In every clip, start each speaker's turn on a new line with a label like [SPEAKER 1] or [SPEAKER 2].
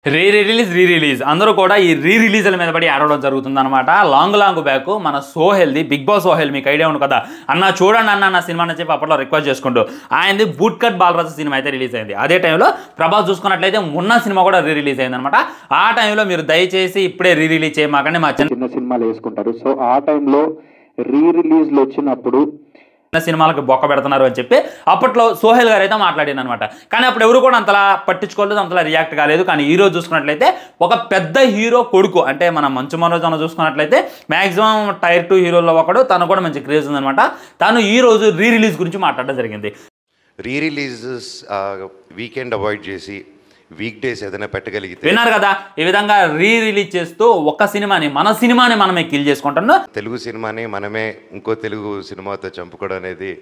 [SPEAKER 1] Re release అందరూ కూడా ఈ రీ రిలీజ్ల మీద పడి ఆడడం జరుగుతుందన్నమాట. లాంగ్ బ్యాక్ మన సోహెల్ది బిగ్ బాస్ సోహెల్ మీకు ఐడియా ఉంది కదా, అన్న చూడండి అన్న నా సినిమా అని చెప్పి అప్పట్లో రిక్వెస్ట్ చేసుకుంటూ ఆయనది బూట్ కట్ బాలరాజు సినిమా అయితే రిలీజ్ అయింది. అదే టైంలో ప్రభాస్ చూసుకున్నట్లయితే మొన్న సినిమా కూడా రీ రిలీజ్ అయింది అనమాట. ఆ టైంలో మీరు దయచేసి ఇప్పుడే రీ రిలీజ్ చేయమాకండి, మా
[SPEAKER 2] చిన్న సినిమాలు వేసుకుంటారు. సో ఆ టైంలో రీ రిలీజ్లు వచ్చినప్పుడు
[SPEAKER 1] సినిమాలకు బొక్క పెడుతున్నారు అని చెప్పి అప్పట్లో సోహెల్ గారు అయితే మాట్లాడింది అనమాట. కానీ అప్పుడు ఎవరు కూడా అంతలా పట్టించుకోలేదు, అంతలా రియాక్ట్ కాలేదు. కానీ ఈ రోజు చూసుకున్నట్లయితే ఒక పెద్ద హీరో కొడుకు అంటే మన మంచు మనోజ్ అన్న చూసుకున్నట్లయితే మ్యాక్సిమం టైర్ 2 హీరోల్లో ఒకడు, తను కూడా మంచి క్రేజ్ ఉందనమాట. తను ఈ రోజు రీ రిలీజ్ గురించి మాట్లాడడం జరిగింది.
[SPEAKER 3] రీ రిలీజెస్ వీకెండ్ అవాయిడ్ చేసి వీక్ డేస్ ఏదైనా పెట్టగలిగితే,
[SPEAKER 1] విన్నారు కదా, ఈ విధంగా రీ రిలీజ్ చేస్తూ ఒక సినిమాని మన సినిమాని మనమే కిల్ చేసుకుంటున్నాం.
[SPEAKER 3] తెలుగు సినిమాని మనమే ఇంకో తెలుగు సినిమాతో చంపుకోవడం అనేది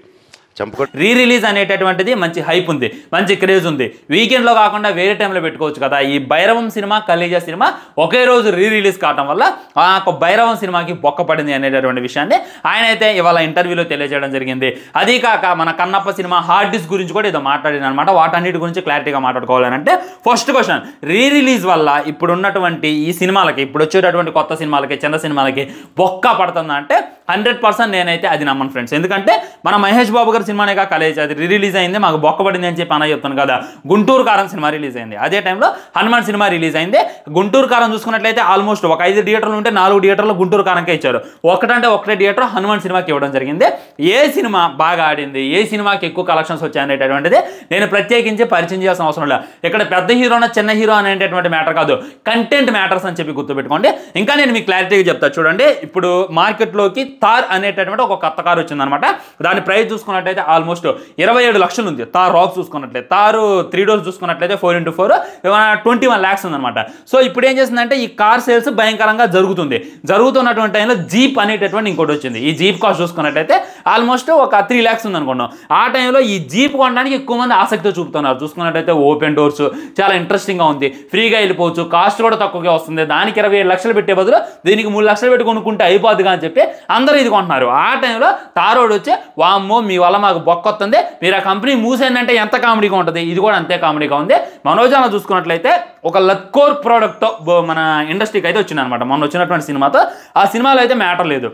[SPEAKER 1] రీ రిలీజ్ అనేటటువంటిది మంచి హైప్ ఉంది, మంచి క్రేజ్ ఉంది. వీకెండ్లో కాకుండా వేరే టైంలో పెట్టుకోవచ్చు కదా. ఈ భైరవం సినిమా కలేజా సినిమా ఒకే రోజు రీ రిలీజ్ కావడం వల్ల ఆ భైరవం సినిమాకి బొక్క పడింది అనేటటువంటి విషయాన్ని ఆయన అయితే ఇవాళ ఇంటర్వ్యూలో తెలియజేయడం జరిగింది. అదీ కాక మన కన్నప్ప సినిమా హార్డ్ డిస్క్ గురించి కూడా ఏదో మాట్లాడింది అనమాట. వాటన్నిటి గురించి క్లారిటీగా మాట్లాడుకోవాలంటే ఫస్ట్ క్వశ్చన్, రీ రిలీజ్ వల్ల ఇప్పుడు ఉన్నటువంటి ఈ సినిమాలకి, ఇప్పుడు వచ్చేటటువంటి కొత్త సినిమాలకి, చిన్న సినిమాలకి బొక్క పడుతుందంటే 100% నేనైతే అది నమ్మను ఫ్రెండ్స్. ఎందుకంటే మన మహేష్ బాబు గారి సినిమానేగా కలేజ్, అది రీ రిలీజ్ అయింది, మాకు బొక్క పడింది అని చెప్పి అన్న చెప్తాను కదా. గుంటూరు కారం సినిమా రిలీజ్ అయింది, అదే టైంలో హనుమాన్ సినిమా రిలీజ్ అయింది. గుంటూరు కారం చూసుకున్నట్లయితే ఆల్మోస్ట్ ఒక 5 థియేటర్లు ఉంటే 4 థియేటర్లు గుంటూరు కారంకే ఇచ్చారు. ఒకటే థియేటర్ హనుమాన్ సినిమాకి ఇవ్వడం జరిగింది. ఏ సినిమా బాగా ఆడింది, ఏ సినిమాకి ఎక్కువ కలెక్షన్స్ వచ్చాయనేటటువంటిది నేను ప్రత్యేకించి పరిచయం చేయాల్సిన అవసరం లేదు. ఇక్కడ పెద్ద హీరోనా చిన్న హీరో అనేటటువంటి మ్యాటర్ కాదు, కంటెంట్ మ్యాటర్స్ అని చెప్పి గుర్తుపెట్టుకోండి. ఇంకా నేను మీకు క్లారిటీగా చెప్తా చూడండి. ఇప్పుడు మార్కెట్లోకి థార్ అనేటటువంటి ఒక కొత్త కారు వచ్చిందనమాట. దాని ప్రైస్ చూసుకున్నట్లయితే ఆల్మోస్ట్ 27 లక్షలు ఉంది. థార్ రాక్ చూసుకున్నట్లయితే, థార్ 3 డోర్స్ చూసుకున్నట్లయితే 4x4 21 lakhs ఉందన్నమాట. సో ఇప్పుడు ఏం చేస్తుందంటే ఈ కార్ సేల్స్ భయంకరంగా జరుగుతున్నటువంటి టైంలో జీప్ అనేటటువంటి ఇంకోటి వచ్చింది. ఈ జీప్ కాస్ట్ చూసుకున్నట్లయితే ఆల్మోస్ట్ ఒక 3 lakhs ఉంది అనుకున్నాం. ఆ టైంలో ఈ జీప్ కొనడానికి ఎక్కువ మంది ఆసక్తి చూపుతున్నారు. చూసుకున్నట్లయితే ఓపెన్ డోర్స్ చాలా ఇంట్రెస్టింగ్గా ఉంది, ఫ్రీగా వెళ్ళిపోవచ్చు, కాస్ట్ కూడా తక్కువగా వస్తుంది. దానికి 27 లక్షలు పెట్టే బదులు దీనికి 3 లక్షలు పెట్టి కొనుక్కుంటే అయిపోద్దిగా అని చెప్పి అందరూ ఇది కొంటున్నారు. ఆ టైంలో తారోడు వచ్చి వామ్మో మీ వల్ల మాకు బొక్క వస్తుంది, మీరు ఆ కంపెనీ మూసేయండి ఎంత కామెడీగా ఉంటుంది. ఇది కూడా అంతే కామెడీగా ఉంది. మనోజ్ అన్న చూసుకున్నట్లయితే ఒక లక్కోర్ ప్రోడక్ట్తో మన ఇండస్ట్రీకి అయితే వచ్చింది అనమాట. మొన్న వచ్చినటువంటి సినిమాతో. ఆ సినిమాలో అయితే మ్యాటర్ లేదు,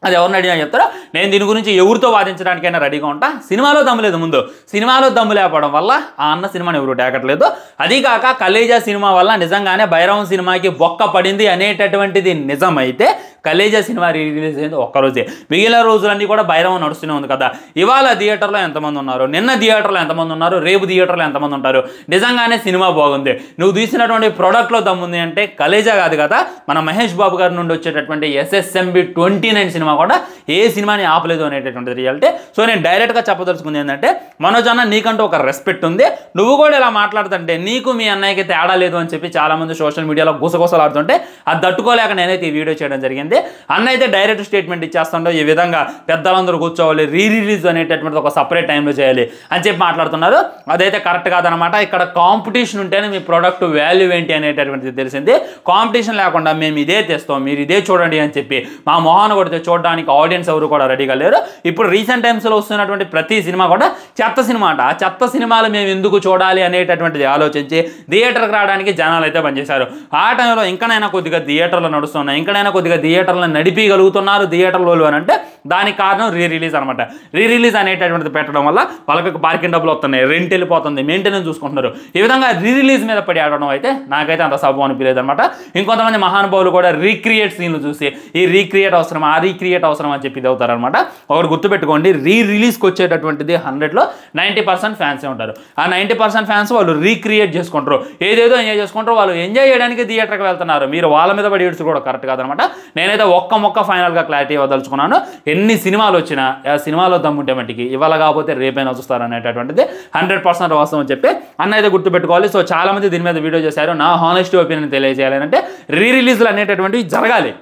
[SPEAKER 1] అది ఎవరిని అడిగినా చెప్తారో. నేను దీని గురించి ఎవరితో వాదించడానికైనా రెడీగా ఉంటా. సినిమాలో దమ్ము లేదు, ముందు సినిమాలో దమ్ము లేకపోవడం వల్ల ఆ అన్న సినిమాని ఎవరు టేకట్లేదు. అదీకాక కలేజా సినిమా వల్ల నిజంగానే భైరవం సినిమాకి బొక్క పడింది అనేటటువంటిది నిజమైతే కలేజా సినిమా రిలీజ్ అయింది ఒక్కరోజే. మిగిలిన రోజులన్నీ కూడా భైరవం నడుస్తూనే ఉంది కదా. ఇవాళ థియేటర్లో ఎంతమంది ఉన్నారు, నిన్న థియేటర్లో ఎంతమంది ఉన్నారు, రేపు థియేటర్లో ఎంతమంది ఉంటారు. నిజంగానే సినిమా బాగుంది, నువ్వు తీసినటువంటి ప్రోడక్ట్లో దమ్ముంది అంటే కలేజా కాదు కదా, మన మహేష్ బాబు గారి నుండి వచ్చేటటువంటి SSMB 29 సినిమా కూడా ఏ సినిమాని ఆపలేదు అనేటటువంటి రియాలిటీ. సో నేను డైరెక్ట్గా చెప్పదలుచుకుంది ఏంటంటే, మనోజ్ అన్న నీకంటూ ఒక రెస్పెక్ట్ ఉంది, నువ్వు కూడా ఇలా మాట్లాడుతుంటే నీకు మీ అన్నయ్యకి తేడా లేదు అని చెప్పి చాలామంది సోషల్ మీడియాలో గుసగుసలాడుతుంటే అది తట్టుకోలేక నేనైతే ఈ వీడియో చేయడం జరిగింది. అన్న అయితే డైరెక్ట్ స్టేట్మెంట్ ఇచ్చేస్తుండో ఈ విధంగా పెద్దలందరూ కూర్చోవాలి, రీ రిలీజ్ అనేటటువంటి ఒక సపరేట్ టైంలో చేయాలి అని చెప్పి మాట్లాడుతున్నారు. అదైతే కరెక్ట్ కాదనమాట. ఇక్కడ కాంపిటీషన్ ఉంటేనే మీ ప్రోడక్ట్ వాల్యూ ఏంటి అనేటటువంటిది తెలిసింది. కాంపిటీషన్ లేకుండా మేము ఇదే తెస్తాం, మీరు ఇదే చూడండి అని చెప్పి మా మొహాన్ని కొడితే చూడడానికి ఆడియన్స్ ఎవరు కూడా రెడీగా లేరు. ఇప్పుడు రీసెంట్ టైమ్స్లో వస్తున్నటువంటి ప్రతి సినిమా కూడా చెత్త సినిమా అంట. ఆ చెత్త సినిమాలు మేము ఎందుకు చూడాలి అనేటటువంటిది ఆలోచించి థియేటర్కి రావడానికి జనాలు అయితే పనిచేశారు. ఆ టైంలో ఇంకనైనా కొద్దిగా థియేటర్లు నడుస్తున్నాయి, ఇంకనైనా కొద్దిగా థియేటర్లను నడిపీగలుగుతున్నారు థియేటర్లో అని అంటే దానికి కారణం రీ రిలీజ్ అనమాట. రీ రిలీజ్ అనేటటువంటిది పెట్టడం వల్ల వాళ్ళకి పార్కింగ్ డబ్బులు వస్తున్నాయి, రెంట్ వెళ్ళిపోతుంది, మెయింటెనెన్స్ చూసుకుంటున్నారు. ఈ విధంగా రీ రిలీజ్ మీద పడి ఆడడం అయితే నాకైతే అంత సబు అనిపించలేదు అనమాట. ఇంకొంతమంది మహానుభావులు కూడా రీక్రియేట్ సీన్లు చూసి ఈ రీక్రియేట్ అవసరం, ఆ రీక్రియేట్ అవసరం అని చెప్పి ఇది అవుతారనమాట. ఒకటి గుర్తుపెట్టుకోండి, రీ రిలీజ్కి వచ్చేటటువంటిది 100లో 90% ఫ్యాన్సే ఉంటారు. ఆ 90% ఫ్యాన్స్ వాళ్ళు రీక్రియేట్ చేసుకుంటారు, ఏదేదో ఎంజాయ్ చేసుకుంటారు. వాళ్ళు ఎంజాయ్ చేయడానికి థియేటర్కి వెళ్తున్నారు, మీరు వాళ్ళ మీద పడి ఏడ్చు కూడా కరెక్ట్ కాదనమాట. నేనైతే ఒక్క ఫైనల్గా క్లారిటీ ఇవ్వదలుచుకున్నాను. ఎన్ని సినిమాలు వచ్చినా ఆ సినిమాలో దమ్ముంటే మట్టికి ఇవాళ కాకపోతే రేపైనా చూస్తారు అనేటటువంటిది 100% వాస్తవం అని చెప్పి అన్న అయితే గుర్తుపెట్టుకోవాలి. సో చాలామంది దీని మీద వీడియో చేశారు. నా హానెస్ట్ ఒపీనియన్ తెలియజేయాలి అంటే రీ రిలీజ్లు అనేటటువంటివి జరగాలి.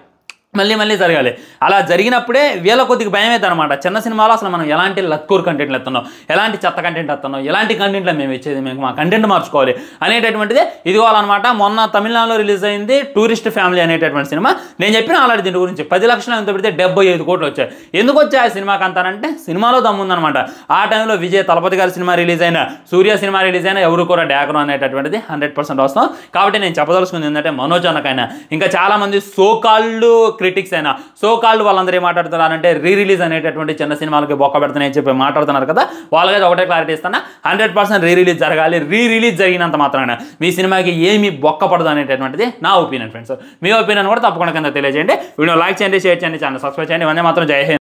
[SPEAKER 1] మళ్ళీ జరగాలి. అలా జరిగినప్పుడే వీళ్ళ కొద్దిగా భయం అవుతుంది అనమాట. చిన్న సినిమాలో అసలు మనం ఎలాంటి లత్కూర్ కంటెంట్లు ఎత్తున్నాం, ఎలాంటి చెత్త కంటెంట్ ఎత్తున్నాం, ఎలాంటి కంటెంట్లో మేము ఇచ్చేది, మేము మా కంటెంట్ మార్చుకోవాలి అనేటటువంటిది ఇదిగోవాలన్నమాట. మొన్న తమిళనాడులో రిలీజ్ అయింది టూరిస్ట్ ఫ్యామిలీ అనేటటువంటి సినిమా. నేను చెప్పిన ఆల్రెడీ దీని గురించి 10 లక్షలు ఎంత పెడితే 75 కోట్లు వచ్చాయి. ఎందుకు వచ్చాయి ఆ సినిమాకి అంతానంటే సినిమాలో దమ్ముందనమాట. ఆ టైంలో విజయ్ తలపతి గారి సినిమా రిలీజ్ అయినా, సూర్య సినిమా రిలీజ్ అయినా ఎవరు కూడా డ్యాకరం అనేటటువంటిది 100% వస్తాం. కాబట్టి నేను చెప్పదలుచుకుంది ఏంటంటే మనోజ్ అన్నకైనా ఇంకా చాలామంది సోకాళ్ళు క్రిటిక్స్ అయినా, సోకాళ్ళు వాళ్ళందరూ ఏం మాట్లాడుతున్నారంటే రీ రిలీజ్ అనేటటువంటి చిన్న సినిమాలకి బొక్క పెడుతున్నాయని చెప్పి మాట్లాడుతున్నారు కదా. వాళ్ళకైతే ఒకటే క్లారిటీ ఇస్తాను, 100% రీ రిలీజ్ జరగాలి. రీ రిలీజ్ జరిగినంత మాత్రాన మీ సినిమాకి ఏమి బొక్క పడదు అనేటటువంటిది నా ఒపీనియన్ ఫ్రెండ్స్. మీ ఒపీనియన్ కూడా తప్పకుండా కింద తెలియజేయండి. వీడియో లైక్ చేయండి, షేర్ చేయండి, ఛానల్ సబ్స్క్రైబ్ చేయండి. ఇవన్నీ మాత్రం జై హింద్.